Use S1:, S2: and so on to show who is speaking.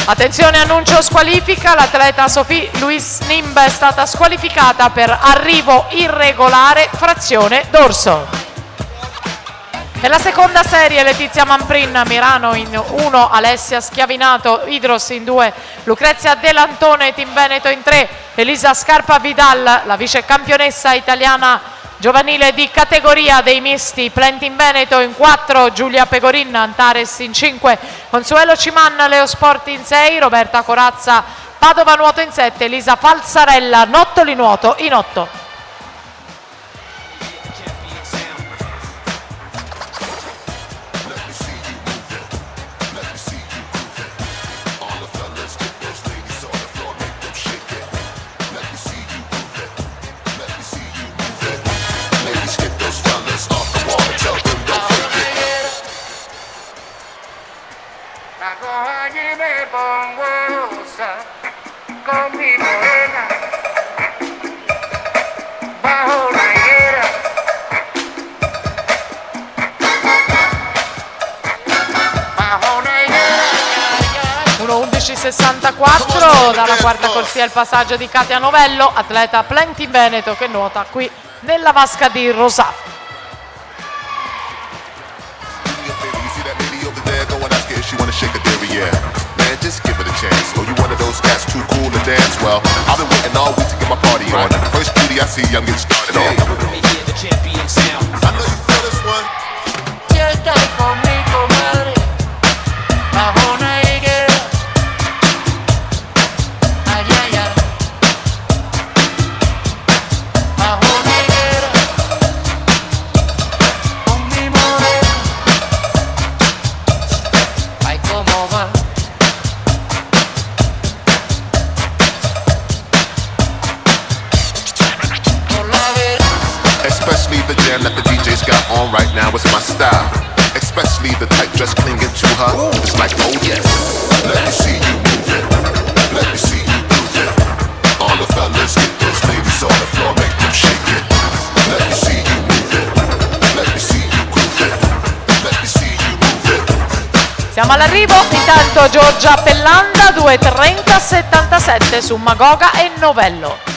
S1: Attenzione, annuncio squalifica, l'atleta Sophie Luis Nimb è stata squalificata per arrivo irregolare, frazione dorso. Nella seconda serie Letizia Mamprin, Mirano in 1, Alessia Schiavinato, Idros in 2, Lucrezia Delantone, Team Veneto in 3, Elisa Scarpa Vidal, la vice campionessa italiana giovanile di categoria dei misti, Plentin Veneto in 4, Giulia Pecorin, Antares in 5, Consuelo Ciman, Leo Sport in 6, Roberta Corazza, Padova Nuoto in 7, Elisa Falsarella, Nottoli Nuoto in 8.
S2: Con mi morena bajo la higuera, bajo la higuera.
S1: 1:11:64 dalla quarta corsia il passaggio di Katia Novello, atleta Plentin Veneto che nuota qui nella vasca di Rosà.
S3: Just give it a chance. Oh, you one of those cats too cool to dance? Well, I've been waiting all week to get my party on. And the first beauty I see, I'm getting started on. Let me hear the champion sound. I know you feel this one.
S2: Ya está conmigo, madre, bajo una higuera. Ay, ay, ay. Bajo una higuera. Con mi morena. Ay, cómo va.
S3: Especially the jam that the DJ's got on right now is my style. Especially the tight dress clinging to her. It's like, oh yes. Let me see you move it. Let me see you move it. All the fellas get those ladies on the floor, make them shake it. Let me see you move it. Let me see you move it. Let me see you move it.
S1: Siamo all'arrivo, intanto Giorgia Pellanda 2:30:77 su Magoga e Novello.